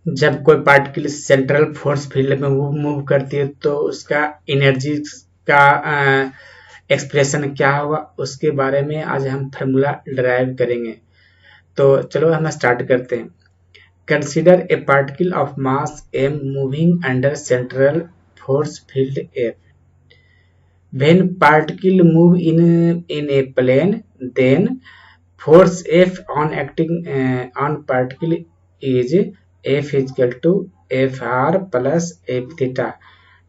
जब कोई particle central force field में मूव करती है तो उसका एनर्जी का एक्सप्रेशन क्या होगा, उसके बारे में आज हम फार्मूला डिराइव करेंगे। तो चलो हम स्टार्ट करते हैं। Consider a particle of mass m moving under central force field F. When particle move in a plane, then force F on acting on particle is F is equal to Fr plus F theta,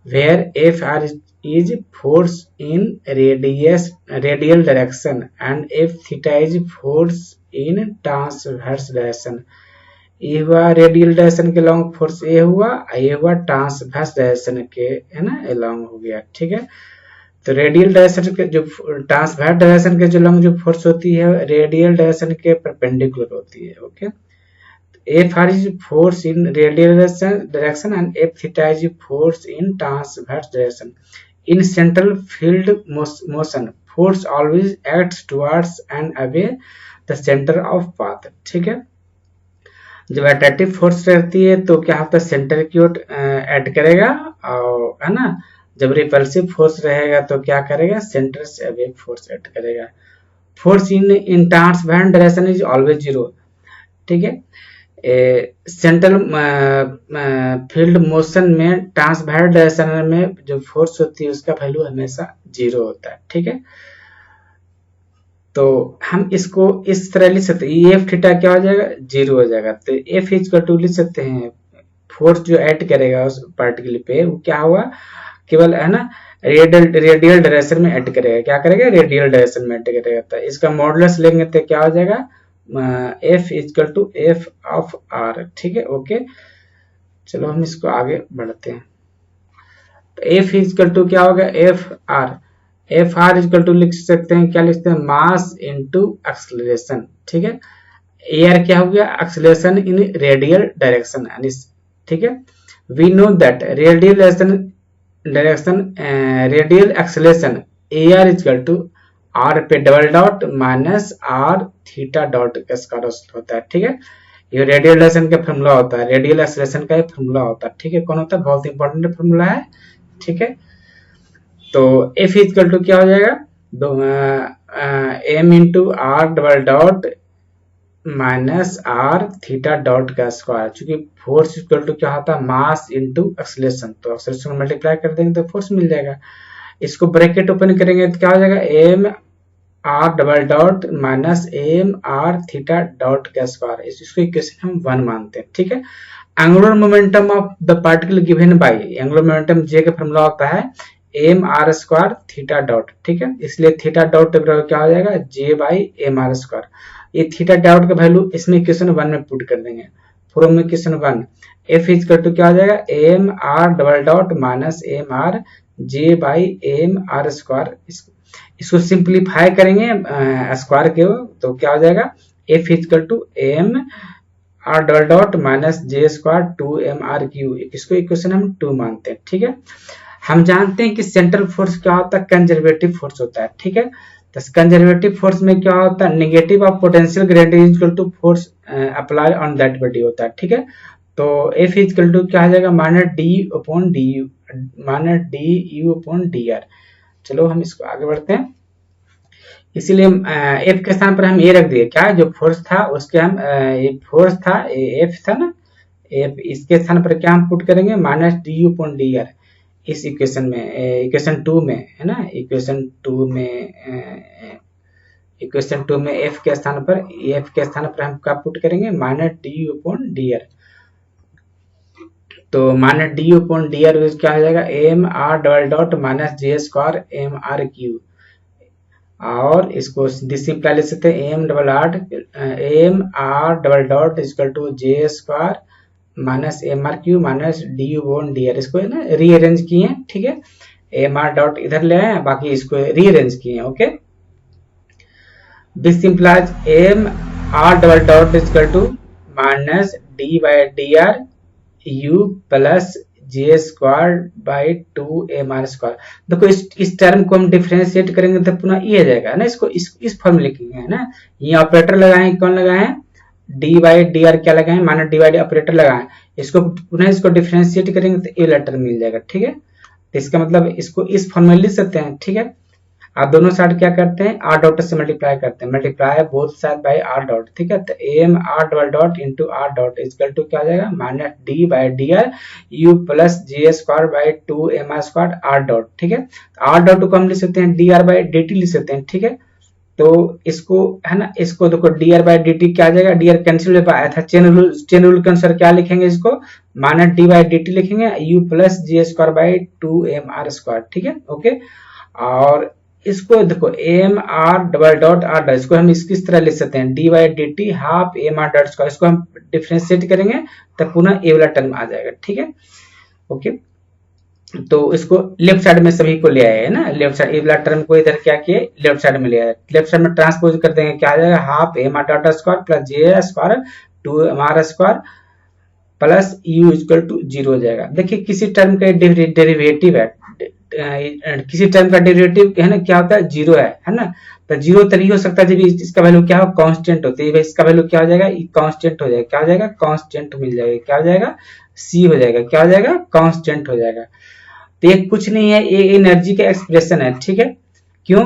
where Fr is force in radial direction and F theta is force in transverse direction. ये हुआ radial direction के long force ए हुआ, ये हुआ transverse direction के, है ना, long हो गया। ठीक है, तो रेडियल डायरेक्शन के जो ट्रांसवर्स डायरेक्शन के जो लॉन्ग जो फोर्स होती है रेडियल डायरेक्शन के परपेंडिकुलर होती है। Okay, F R is force in radial direction and F theta is force in transverse direction. In central field motion force always acts towards and away the centre of path. ठीक है, जब attractive force रहती है तो क्या होता है, centre की ओर ऐड करेगा, और है ना, जब रिपल्सिव फोर्स रहेगा तो क्या करेगा, सेंटर से अवे फोर्स ऐड करेगा। Force in transverse direction is always zero. ठीक है, सेंट्रल फील्ड मोशन में ट्रांसवर्स डायरेक्शन में जो फोर्स होती है उसका वैल्यू हमेशा जीरो होता है। ठीक है, तो हम इसको इस तरह लिख सकते हैं, एफ थीटा क्या हो जाएगा, जीरो हो जाएगा। तो एफ इक्वल टू लिख सकते हैं, फोर्स जो ऐड करेगा उस पार्टिकल पे वो क्या होगा, केवल है ना रेडियल डायरेक्शन में ऐड करेगा। क्या करेगा, रेडियल डायरेक्शन में ऐड करेगा। तो इसका मॉडुलस लेंगे तो क्या हो जाएगा, F equal to F of R. ठीक है, ओके, चलो हम इसको आगे बढ़ते हैं। तो एफ इक्वल टू क्या होगा, F R. F R equal to लिख सकते हैं, क्या लिखते हैं, मास इनटू एक्सेलरेशन। ठीक है, एयर क्या हो गया, एक्सेलरेशन इन रेडियल डायरेक्शन। ठीक है, we know that radial radial acceleration are equal to R पे double dot minus R theta dot का स्क्वायर होता है। ठीक है, ये रेडियल डायरेक्शन का फॉर्मूला होता है, रेडियल एक्सेलरेशन का फॉर्मूला होता है। ठीक है, कौन होता है, बहुत इंपॉर्टेंट फॉर्मूला है। ठीक है, तो एफ इक्वल टू क्या हो जाएगा, M into R double dot minus R theta dot का स्क्वायर। चूंकि फोर्स इक्वल टू क्या होता है, मास इंटू एक्सेलरेशन, तो एक्सेलरेशन मल्टीप्लाई कर देंगे तो फोर्स मिल जाएगा। इसको ब्रैकेट ओपन करेंगे तो क्या हो जाएगा, M R double dot minus M R theta dot का स्क्वायर। इसको इक्वेशन हम 1 मानते हैं। ठीक है, angular momentum of the particle given by, angular momentum J का फॉर्मूला होता है M R square theta dot. ठीक है, इसलिए थीटा डॉट क्या हो जाएगा, J by M R square. ये थीटा डॉट का वैल्यू इसमें इक्वेशन 1 में पुट कर देंगे। From equation 1 F equal to क्या हो जाएगा, M R double dot minus M R J by M R square. इसको सिंप्लीफाई करेंगे स्क्वायर के, तो क्या हो जाएगा, F equal to M R double dot minus J square 2 M R Q. इसको इक्वेशन हम 2 मानते हैं। ठीक है, हम जानते हैं कि सेंट्रल फोर्स क्या होता है, कंजर्वेटिव फोर्स होता है। ठीक है, तो कंजर्वेटिव फोर्स में क्या होता है, negative of potential gradient equal to force apply on that body होता है। ठीक है, तो एफ इक्वल टू क्या हो जाएगा, minus D upon D you, minus D U upon D are. चलो हम इसको आगे बढ़ते हैं। इसीलिए एफ के स्थान पर हम ए रख दिए, क्या जो फोर्स था उसके हम ये फोर्स था एफ था ना, एफ, इसके स्थान पर क्या हम पुट करेंगे, minus D U upon D are. इस इक्वेशन में, इक्वेशन 2 में, है ना, इक्वेशन 2 में एफ के स्थान पर हम क्या पुट करेंगे, minus D U upon D R. तो minus D U upon D R क्या हो जाएगा, M R double dot minus J square M R cube, और इसको सिंपल लिख सकते हैं M R double dot equal to J square minus M R cube minus D U upon D R. इसको है ना रीअरेंज किए हैं। ठीक है, एम आर डॉट इधर ले आए, बाकी इसको रीअरेंज किए हैं। Okay, this implies M R double dot equal to minus D by D R U plus J square by 2 M R square. देखो इस टर्म को हम डिफरेंशिएट करेंगे तो पुनः ये आ जाएगा ना, इसको इस फॉर्मूले की है ना, ये ऑपरेटर लगाए, कौन लगाए, डी बाई डी आर क्या लगाए, minus D by D operator लगाए, इसको पुनः इसको डिफरेंशिएट करेंगे तो ए लेटर मिल जाएगा। ठीक है, तो इसका मतलब इसको इस फॉर्म में लिख सकते हैं। ठीक है, आप दोनों साइड क्या करते हैं, आर डॉट से मल्टीप्लाई करते हैं, multiply both side by R dot. ठीक है, तो M R double dot into R dot equal to क्या हो जाएगा, minus D by D R U plus G square by 2 M R square R dot. ठीक है, आर डॉट को हम लिख सकते हैं D R by D T लिख सकते हैं। ठीक है, तो इसको है ना, इसको देखो D R by D T क्या आ जाएगा, डी आर कैंसिल आया था, चेन रूल के अनुसार क्या लिखेंगे, इसको minus D by D T लिखेंगे, U plus G square by 2 M R square. ठीक है, ओके, और इसको देखो M R double dot R dot, इसको हम किस तरह लिख सकते हैं, D by D T half M R dot square, इसको हम डिफ्रेंशिएट करेंगे तब पुनः ए वाला टर्म आ जाएगा। ठीक है, ओके, तो इसको लेफ्ट साइड में सभी को ले आए है ना, लेफ्ट साइड ए वाला टर्म को इधर क्या किए, लेफ्ट साइड में ले आए, लेफ्ट साइड में ट्रांसपोज कर देंगे, क्या आ जाएगा, half M R dot square plus J square 2 M R square plus U equal to 0 हो जाएगा। देखिए किसी टर्म का डेरिवेटिव है, किसी टर्म का डेरिवेटिव है ना क्या होता है, 0 है ना, तो 0 तभी हो सकता है जब इसका वैल्यू क्या हो, कांस्टेंट होती है, इसका वैल्यू क्या हो जाएगा, कांस्टेंट हो जाएगा, क्या हो जाएगा, कांस्टेंट मिल जाएगा, क्या हो जाएगा, सी हो जाएगा, क्या हो जाएगा, कांस्टेंट हो जाएगा। तो ये कुछ नहीं है, ये एनर्जी का एक्सप्रेशन है। ठीक है, क्यों,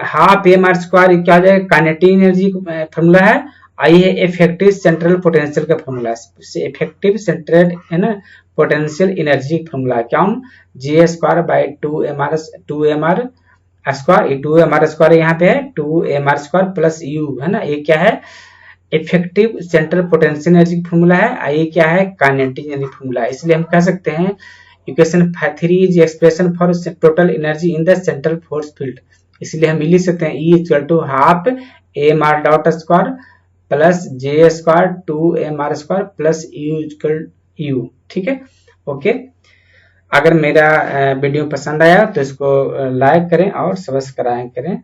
हाफ एम आर स्क्वायर क्या हो जाएगा, काइनेटिक एनर्जी फॉर्मूला है, आई है इफेक्टिव सेंट्रल पोटेंशियल का फॉर्मूला, इफेक्टिव सेंट्रल है ना पोटेंशियल एनर्जी फॉर्मूला है, क्या, G square by 2 M R square, 2 M R square यहाँ पे है 2 M R square plus U है ना, ये क्या है, effective central potential energy formula है, ये क्या है, काइनेटिक एनर्जी फॉर्मूला है। इसलिए हम कह सकते हैं equation 3 is expression for total energy in the central force field. इसलिए हम लिख सकते हैं E equal to half M R dot square plus J square 2 M R square plus U equal to. ठीक है, ओके, अगर मेरा वीडियो पसंद आया तो इसको लाइक करें और सब्सक्राइब करें।